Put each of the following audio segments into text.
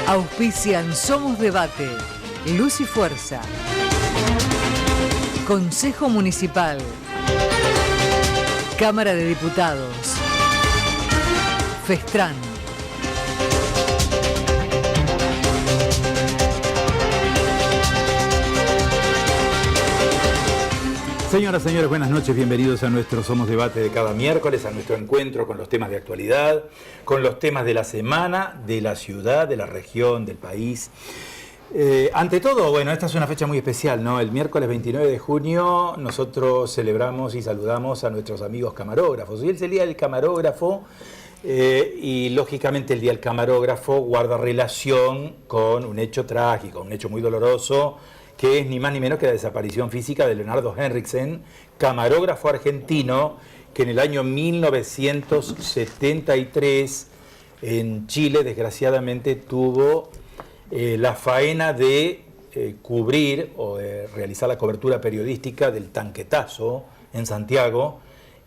Auspician Somos Debate, Luz y Fuerza. Consejo Municipal. Cámara de Diputados. Festran. Señoras, señores, buenas noches, bienvenidos a nuestro Somos Debate de cada miércoles, a nuestro encuentro con los temas de actualidad, con los temas de la semana, de la ciudad, de la región, del país. Ante todo, bueno, esta es una fecha muy especial, ¿no? El miércoles 29 de junio nosotros celebramos y saludamos a nuestros amigos camarógrafos. Hoy es el Día del Camarógrafo y lógicamente el Día del Camarógrafo guarda relación con un hecho trágico, un hecho muy doloroso, que es ni más ni menos que la desaparición física de Leonardo Henriksen, camarógrafo argentino, que en el año 1973 en Chile, desgraciadamente, tuvo la faena de cubrir o de realizar la cobertura periodística del tanquetazo en Santiago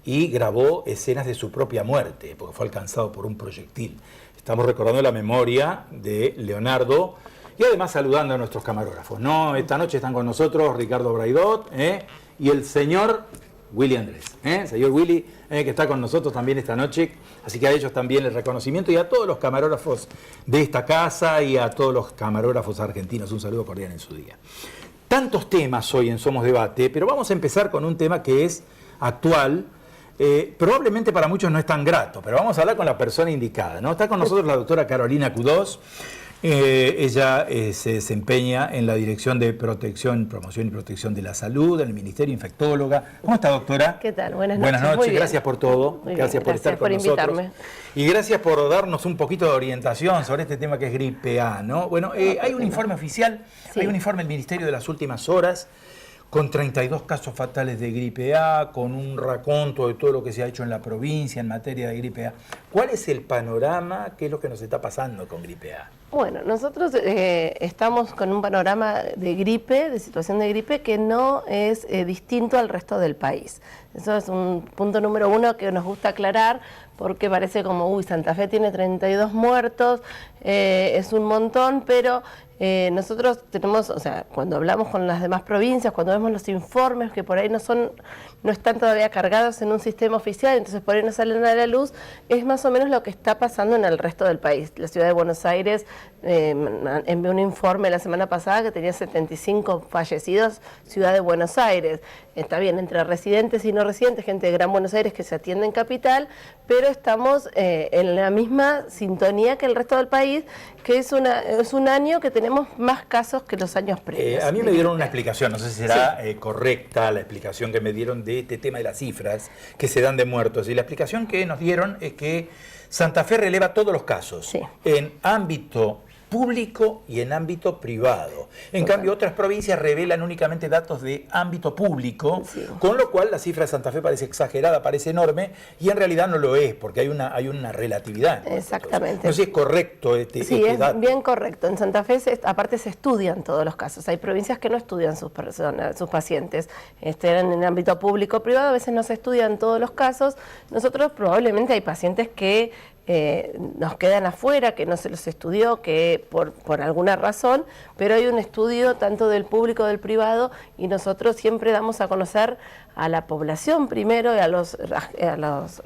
y grabó escenas de su propia muerte, porque fue alcanzado por un proyectil. Estamos recordando la memoria de Leonardo, y además saludando a nuestros camarógrafos, ¿no? Esta noche están con nosotros Ricardo Braidot y el señor Willy Andrés, señor Willy, que está con nosotros también esta noche. Así que a ellos también el reconocimiento y a todos los camarógrafos de esta casa y a todos los camarógrafos argentinos. Un saludo cordial en su día. Tantos temas hoy en Somos Debate, pero vamos a empezar con un tema que es actual. Probablemente para muchos no es tan grato, pero vamos a hablar con la persona indicada, ¿no? Está con nosotros la doctora Carolina Cudós. Ella se desempeña en la Dirección de Protección, Promoción y Protección de la Salud, en el Ministerio Infectóloga. ¿Cómo está, doctora? ¿Qué tal? Buenas noches. Buenas noches, gracias por todo. Gracias por estar con nosotros. Invitarme. Y gracias por darnos un poquito de orientación sobre este tema que es gripe A, ¿no? Bueno, hay un informe oficial, sí. Hay un informe del Ministerio de las últimas horas, con 32 casos fatales de gripe A, con un raconto de todo lo que se ha hecho en la provincia en materia de gripe A. ¿Cuál es el panorama? ¿Qué es lo que nos está pasando con gripe A? Bueno, nosotros estamos con un panorama de gripe, de situación de gripe, que no es distinto al resto del país. Eso es un punto número uno que nos gusta aclarar, porque parece como, uy, Santa Fe tiene 32 muertos, es un montón, pero nosotros tenemos, o sea, cuando hablamos con las demás provincias, cuando vemos los informes que por ahí no están todavía cargados en un sistema oficial, entonces por ahí no salen a la luz, es más o menos lo que está pasando en el resto del país. La ciudad de Buenos Aires envió un informe la semana pasada que tenía 75 fallecidos, ciudad de Buenos Aires. Está bien, entre residentes y no residentes, gente de Gran Buenos Aires que se atiende en capital, pero estamos en la misma sintonía que el resto del país, que es un año que tenemos más casos que los años previos. A mí me dieron una explicación, no sé si será correcta la explicación que me dieron de este tema de las cifras que se dan de muertos. Y la explicación que nos dieron es que Santa Fe releva todos los casos en ámbito público y en ámbito privado. En cambio, otras provincias revelan únicamente datos de ámbito público, con lo cual la cifra de Santa Fe parece exagerada, parece enorme, y en realidad no lo es, porque hay una relatividad. Exactamente. No sé si es correcto este dato. Sí, es bien correcto. En Santa Fe, aparte, se estudian todos los casos. Hay provincias que no estudian sus pacientes. En el ámbito público o privado, a veces no se estudian todos los casos. Nosotros probablemente hay pacientes que nos quedan afuera, que no se los estudió, que por alguna razón, pero hay un estudio tanto del público como del privado, y nosotros siempre damos a conocer a la población primero y a los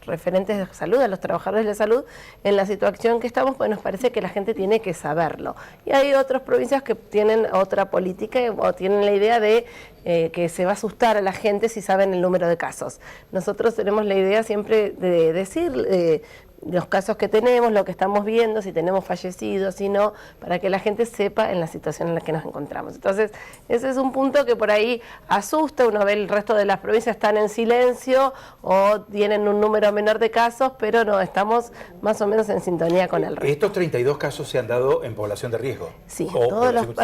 referentes de salud, a los trabajadores de salud, en la situación que estamos, pues nos parece que la gente tiene que saberlo. Y hay otras provincias que tienen otra política o tienen la idea de que se va a asustar a la gente si saben el número de casos. Nosotros tenemos la idea siempre de decir los casos que tenemos, lo que estamos viendo, si tenemos fallecidos, si no, para que la gente sepa en la situación en la que nos encontramos. Entonces, ese es un punto que por ahí asusta. Uno ve el resto de las provincias están en silencio o tienen un número menor de casos, pero no, estamos más o menos en sintonía con el resto. ¿Estos 32 casos se han dado en población de riesgo? Sí.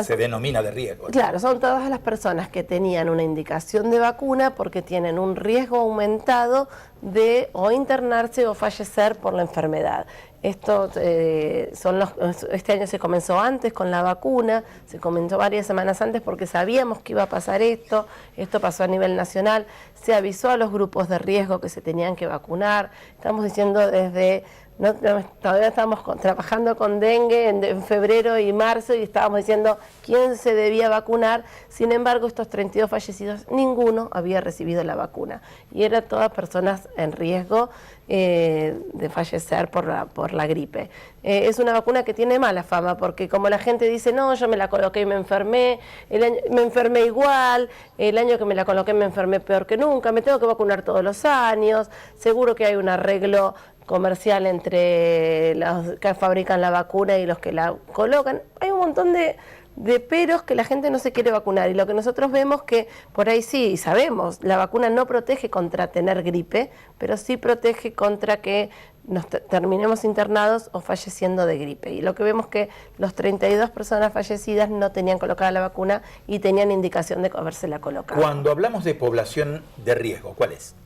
Se denomina de riesgo. Claro, son todas las personas que tenían una indicación de vacuna porque tienen un riesgo aumentado de o internarse o fallecer por la enfermedad. Este año se comenzó antes con la vacuna, se comenzó varias semanas antes porque sabíamos que iba a pasar esto pasó a nivel nacional, se avisó a los grupos de riesgo que se tenían que vacunar, estamos diciendo todavía estamos trabajando con dengue en febrero y marzo y estábamos diciendo quién se debía vacunar. Sin embargo, estos 32 fallecidos, ninguno había recibido la vacuna y eran todas personas en riesgo de fallecer por la gripe. Es una vacuna que tiene mala fama porque como la gente dice, no, yo me la coloqué y me enfermé, me enfermé igual, el año que me la coloqué me enfermé peor que nunca, me tengo que vacunar todos los años, seguro que hay un arreglo comercial entre los que fabrican la vacuna y los que la colocan. Hay un montón de peros que la gente no se quiere vacunar y lo que nosotros vemos que por ahí sí, sabemos, la vacuna no protege contra tener gripe, pero sí protege contra que nos terminemos internados o falleciendo de gripe. Y lo que vemos que los 32 personas fallecidas no tenían colocada la vacuna y tenían indicación de habérsela colocado. Cuando hablamos de población de riesgo, ¿cuál es?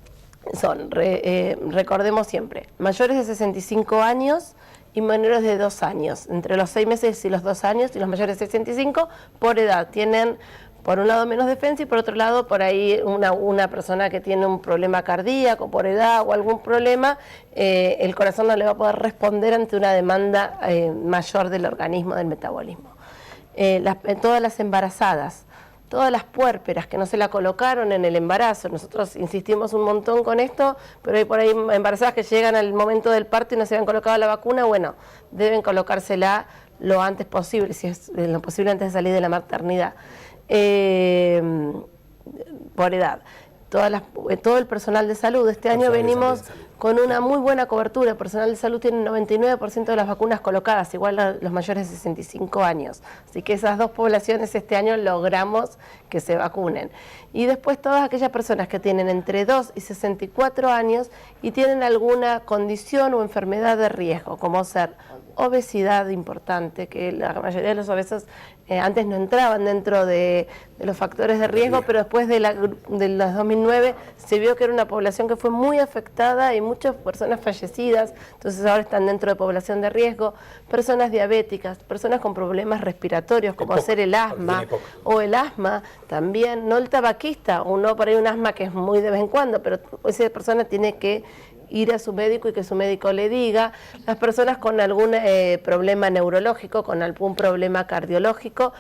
Son, recordemos siempre, mayores de 65 años y menores de 2 años, entre los 6 meses y los 2 años, y los mayores de 65 por edad. Tienen, por un lado, menos defensa y por otro lado, por ahí una persona que tiene un problema cardíaco por edad o algún problema, el corazón no le va a poder responder ante una demanda mayor del organismo, del metabolismo. Todas las embarazadas, todas las puérperas que no se la colocaron en el embarazo, nosotros insistimos un montón con esto, pero hay por ahí embarazadas que llegan al momento del parto y no se habían colocado la vacuna, bueno, deben colocársela lo antes posible, si es lo posible antes de salir de la maternidad, por edad. Todo el personal de salud, este año venimos con una muy buena cobertura, el personal de salud tiene 99% de las vacunas colocadas, igual a los mayores de 65 años, así que esas dos poblaciones este año logramos que se vacunen. Y después todas aquellas personas que tienen entre 2 y 64 años y tienen alguna condición o enfermedad de riesgo, como ser obesidad importante, que la mayoría de los obesos antes no entraban dentro de los factores de riesgo, pero después de los 2009 se vio que era una población que fue muy afectada y muchas personas fallecidas, entonces ahora están dentro de población de riesgo, personas diabéticas, personas con problemas respiratorios como ser el asma o el asma también, no el tabaquista, uno por ahí un asma que es muy de vez en cuando, pero esa persona tiene que ir a su médico y que su médico le diga, las personas con algún problema neurológico, con algún problema cardiológico,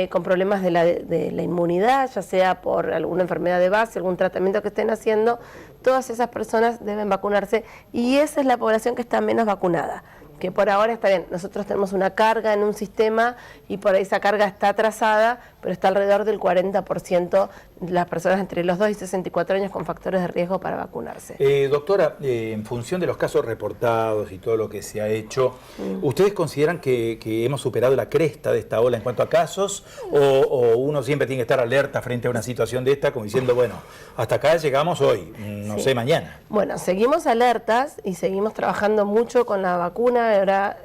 con problemas de la inmunidad, ya sea por alguna enfermedad de base, algún tratamiento que estén haciendo, todas esas personas deben vacunarse y esa es la población que está menos vacunada. Que por ahora está bien, nosotros tenemos una carga en un sistema y por ahí esa carga está atrasada, pero está alrededor del 40% de las personas entre los 2 y 64 años con factores de riesgo para vacunarse. Doctora, en función de los casos reportados y todo lo que se ha hecho, ¿ustedes consideran que hemos superado la cresta de esta ola en cuanto a casos o uno siempre tiene que estar alerta frente a una situación de esta como diciendo, bueno, hasta acá llegamos hoy, no sé, mañana? Bueno, seguimos alertas y seguimos trabajando mucho con la vacuna. Ahora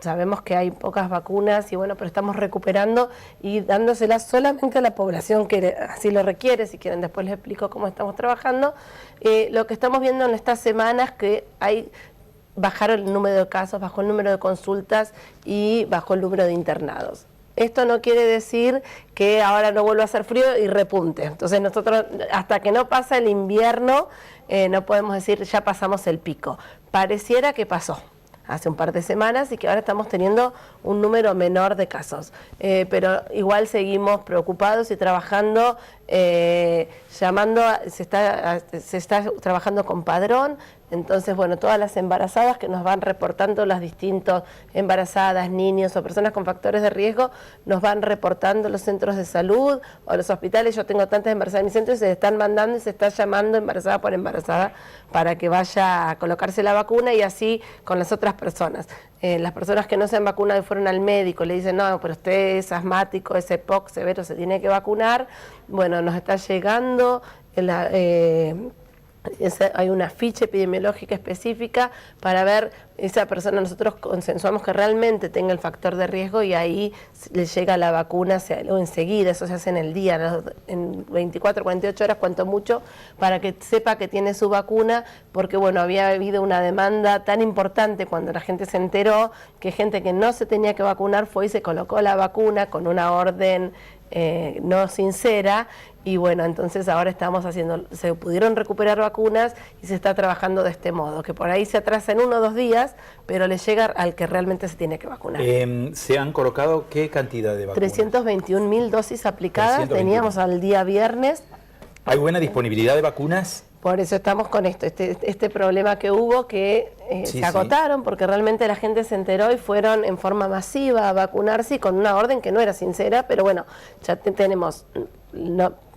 sabemos que hay pocas vacunas y bueno, pero estamos recuperando y dándoselas solamente a la población que así lo requiere. Si quieren después les explico cómo estamos trabajando. Lo que estamos viendo en estas semanas que bajaron el número de casos, bajó el número de consultas y bajó el número de internados. Esto no quiere decir que ahora no vuelva a hacer frío y repunte. Entonces nosotros hasta que no pasa el invierno no podemos decir ya pasamos el pico. Pareciera que pasó hace un par de semanas y que ahora estamos teniendo un número menor de casos. Pero igual seguimos preocupados y trabajando, se está trabajando con padrón. Entonces, bueno, todas las embarazadas que nos van reportando, las distintas embarazadas, niños o personas con factores de riesgo, nos van reportando los centros de salud o los hospitales. Yo tengo tantas embarazadas en mi centro y se están mandando y se está llamando embarazada por embarazada para que vaya a colocarse la vacuna y así con las otras personas. Las personas que no se han vacunado y fueron al médico, le dicen, no, pero usted es asmático, es EPOC severo, se tiene que vacunar. Bueno, nos está llegando Hay una ficha epidemiológica específica para ver esa persona. Nosotros consensuamos que realmente tenga el factor de riesgo y ahí le llega la vacuna enseguida. Eso se hace en el día, en 24, 48 horas, cuanto mucho, para que sepa que tiene su vacuna, porque bueno, había habido una demanda tan importante cuando la gente se enteró que gente que no se tenía que vacunar fue y se colocó la vacuna con una orden no sincera. Y bueno, entonces ahora se pudieron recuperar vacunas y se está trabajando de este modo, que por ahí se atrasa en 1 o 2 días, pero le llega al que realmente se tiene que vacunar. ¿Se han colocado qué cantidad de vacunas? 321.000 dosis aplicadas, 321. teníamos al día viernes. ¿Hay buena disponibilidad de vacunas? Por eso estamos con este problema que hubo, que se agotaron, porque realmente la gente se enteró y fueron en forma masiva a vacunarse y con una orden que no era sincera, pero bueno, ya tenemos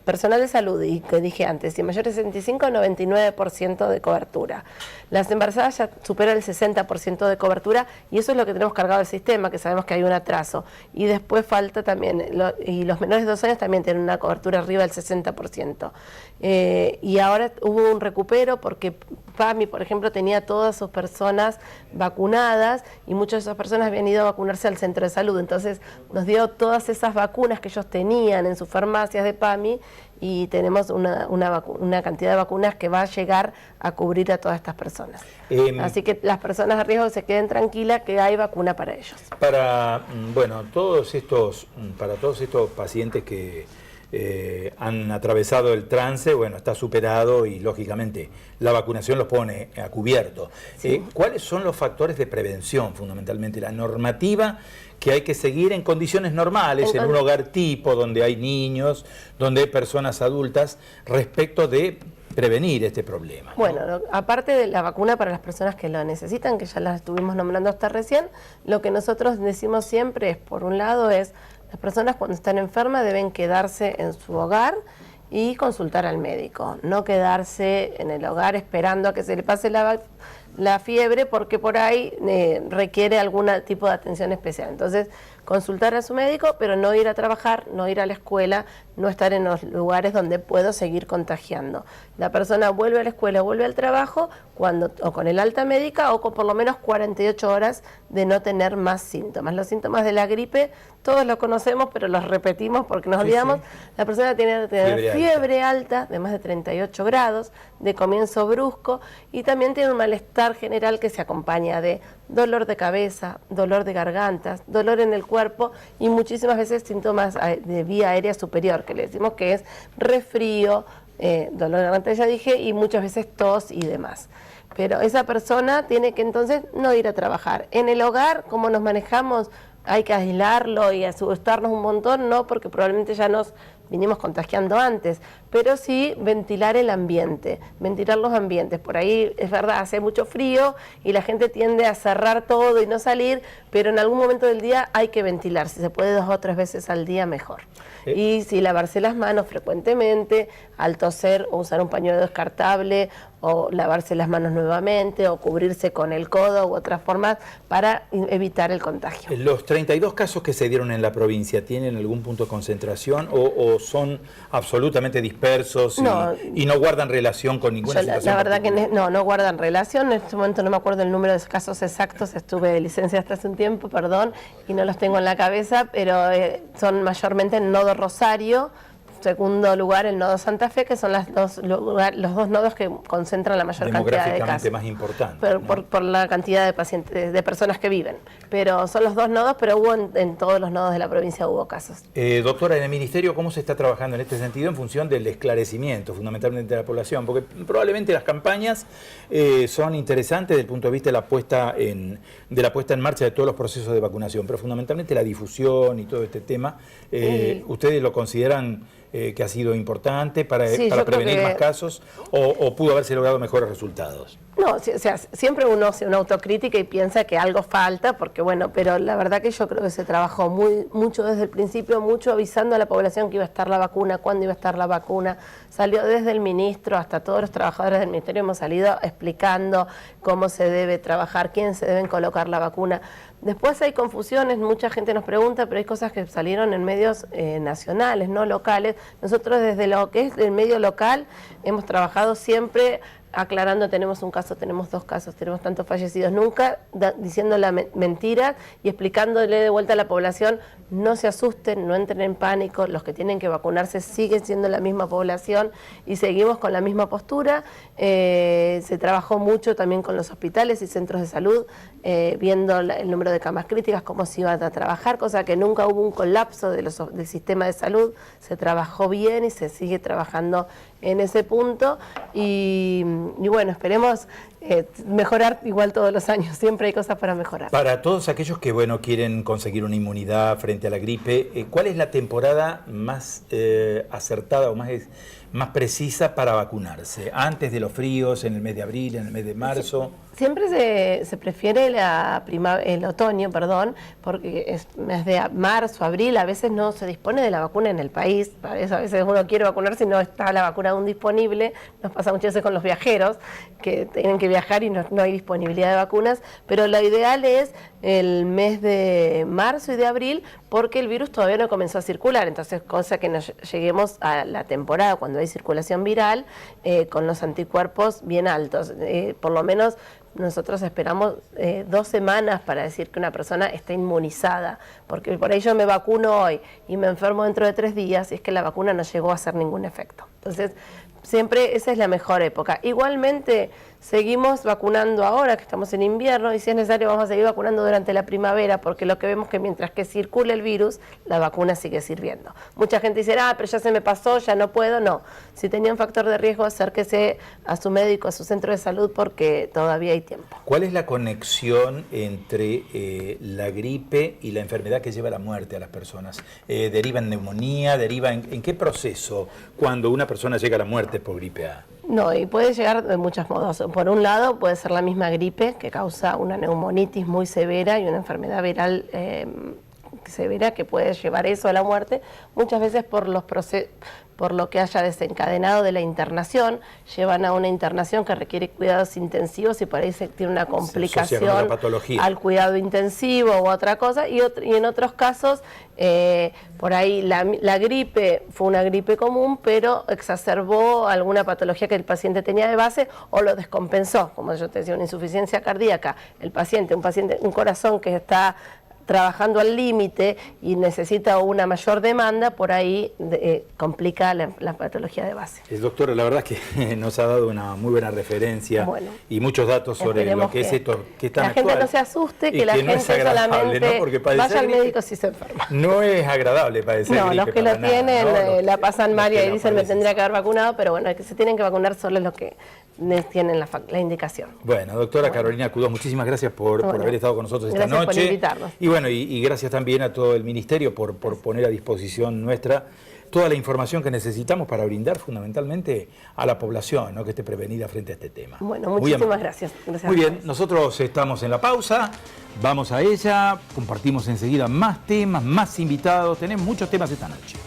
personal de salud, y que dije antes, y mayores de 65, 99% de cobertura. Las embarazadas ya superan el 60% de cobertura, y eso es lo que tenemos cargado del sistema, que sabemos que hay un atraso. Y después falta también, y los menores de 2 años también tienen una cobertura arriba del 60%. Y ahora hubo un recupero porque PAMI, por ejemplo, tenía todas sus personas vacunadas y muchas de esas personas habían ido a vacunarse al centro de salud. Entonces nos dio todas esas vacunas que ellos tenían en sus farmacias de PAMI y tenemos una cantidad de vacunas que va a llegar a cubrir a todas estas personas. Así que las personas de riesgo se queden tranquilas que hay vacuna para ellos. Para todos estos pacientes que han atravesado el trance, bueno, está superado y lógicamente la vacunación los pone a cubierto. Sí. ¿Cuáles son los factores de prevención, fundamentalmente? La normativa que hay que seguir en condiciones normales, en un hogar tipo, donde hay niños, donde hay personas adultas, respecto de prevenir este problema, ¿no? Bueno, aparte de la vacuna para las personas que lo necesitan, que ya las estuvimos nombrando hasta recién, lo que nosotros decimos siempre es, por un lado, las personas cuando están enfermas deben quedarse en su hogar y consultar al médico, no quedarse en el hogar esperando a que se le pase la fiebre, porque por ahí requiere algún tipo de atención especial. Entonces, consultar a su médico, pero no ir a trabajar, no ir a la escuela, no estar en los lugares donde puedo seguir contagiando. La persona vuelve a la escuela, vuelve al trabajo, o con el alta médica o con por lo menos 48 horas de no tener más síntomas. Los síntomas de la gripe todos los conocemos, pero los repetimos porque nos olvidamos. Sí. La persona tiene que tener fiebre alta de más de 38 grados, de comienzo brusco, y también tiene un malestar general que se acompaña de dolor de cabeza, dolor de garganta, dolor en el cuerpo y muchísimas veces síntomas de vía aérea superior, que le decimos que es resfrío, dolor de garganta, ya dije, y muchas veces tos y demás. Pero esa persona tiene que entonces no ir a trabajar. En el hogar, ¿cómo nos manejamos? Hay que aislarlo y asustarnos un montón, no, porque probablemente ya nos vinimos contagiando antes, pero sí ventilar el ambiente, ventilar los ambientes. Por ahí es verdad, hace mucho frío y la gente tiende a cerrar todo y no salir, pero en algún momento del día hay que ventilar, si se puede 2 o 3 veces al día mejor. Y si lavarse las manos frecuentemente, al toser o usar un pañuelo descartable, o lavarse las manos nuevamente, o cubrirse con el codo u otras formas para evitar el contagio. ¿Los 32 casos que se dieron en la provincia tienen algún punto de concentración o son absolutamente dispersos y no guardan relación con ninguna situación? La verdad que no guardan relación. En este momento no me acuerdo el número de casos exactos, estuve de licencia hasta hace un tiempo, perdón, y no los tengo en la cabeza, pero son mayormente en Nodo Rosario, segundo lugar el nodo Santa Fe, que son los dos nodos que concentran la mayor cantidad de casos. Más importante, pero, ¿no? por la cantidad de pacientes, de personas que viven. Pero son los 2 nodos, pero hubo en todos los nodos de la provincia hubo casos. Doctora, en el Ministerio, ¿cómo se está trabajando en este sentido en función del esclarecimiento, fundamentalmente de la población? Porque probablemente las campañas son interesantes desde el punto de vista de la puesta en marcha de todos los procesos de vacunación, pero fundamentalmente la difusión y todo este tema, ¿ustedes lo consideran que ha sido importante para prevenir más casos o pudo haberse logrado mejores resultados? No, o sea, siempre uno hace una autocrítica y piensa que algo falta, porque bueno, pero la verdad que yo creo que se trabajó mucho desde el principio, mucho avisando a la población que iba a estar la vacuna, cuándo iba a estar la vacuna. Salió desde el ministro hasta todos los trabajadores del ministerio, hemos salido explicando cómo se debe trabajar, quién se deben colocar la vacuna. Después hay confusiones, mucha gente nos pregunta, pero hay cosas que salieron en medios nacionales, no locales. Nosotros desde lo que es el medio local hemos trabajado siempre aclarando, tenemos un caso, tenemos 2 casos, tenemos tantos fallecidos, nunca diciendo la mentira y explicándole de vuelta a la población, no se asusten, no entren en pánico, los que tienen que vacunarse siguen siendo la misma población y seguimos con la misma postura. Se trabajó mucho también con los hospitales y centros de salud, viendo el número de camas críticas, cómo se iban a trabajar, cosa que nunca hubo un colapso del sistema de salud, se trabajó bien y se sigue trabajando en ese punto y bueno, esperemos mejorar igual todos los años, siempre hay cosas para mejorar. Para todos aquellos que quieren conseguir una inmunidad frente a la gripe, ¿cuál es la temporada más acertada o más precisa para vacunarse? ¿Antes de los fríos, en el mes de abril, en el mes de marzo? Siempre se prefiere el otoño, porque es mes de marzo, abril, a veces no se dispone de la vacuna en el país, a veces uno quiere vacunarse y no está la vacuna aún disponible, nos pasa muchas veces con los viajeros, que tienen que viajar y no hay disponibilidad de vacunas, pero lo ideal es el mes de marzo y de abril, porque el virus todavía no comenzó a circular, entonces cosa que nos lleguemos a la temporada cuando hay circulación viral con los anticuerpos bien altos, por lo menos nosotros esperamos 2 semanas para decir que una persona está inmunizada, porque por ahí yo me vacuno hoy y me enfermo dentro de 3 días y es que la vacuna no llegó a hacer ningún efecto. Entonces, siempre esa es la mejor época. Igualmente, seguimos vacunando ahora que estamos en invierno y si es necesario vamos a seguir vacunando durante la primavera, porque lo que vemos es que mientras que circula el virus, la vacuna sigue sirviendo. Mucha gente dice, pero ya se me pasó, ya no puedo. No, si tenía un factor de riesgo, acérquese a su médico, a su centro de salud, porque todavía hay tiempo. ¿Cuál es la conexión entre la gripe y la enfermedad que lleva a la muerte a las personas? ¿Deriva en neumonía? ¿Deriva en qué proceso cuando una persona llega a la muerte por gripe A? No, y puede llegar de muchos modos. Por un lado, puede ser la misma gripe que causa una neumonitis muy severa y una enfermedad viral severa que puede llevar eso a la muerte, muchas veces por lo que haya desencadenado de la internación, llevan a una internación que requiere cuidados intensivos y por ahí se tiene una complicación al cuidado intensivo u otra cosa, y en otros casos por ahí la gripe fue una gripe común, pero exacerbó alguna patología que el paciente tenía de base o lo descompensó, como yo te decía, una insuficiencia cardíaca, un corazón que está trabajando al límite y necesita una mayor demanda, por ahí complica la patología de base. Doctora, la verdad es que nos ha dado una muy buena referencia y muchos datos sobre lo que es esto que está actual. La gente no se asuste, que la gente solamente vaya al médico si se enferma. No es agradable padecer gripe. Los que lo tienen la pasan mal y dicen me tendría que haber vacunado, pero bueno, que se tienen que vacunar solo los que tienen la indicación. Bueno, doctora Carolina Cudós, muchísimas gracias por haber estado con nosotros esta noche. Gracias por invitarnos. Y bueno, y gracias también a todo el Ministerio por poner a disposición nuestra toda la información que necesitamos para brindar fundamentalmente a la población, ¿no?, que esté prevenida frente a este tema. Bueno, muchísimas gracias. Muy bien, nosotros estamos en la pausa, vamos a ella, compartimos enseguida más temas, más invitados, tenemos muchos temas esta noche.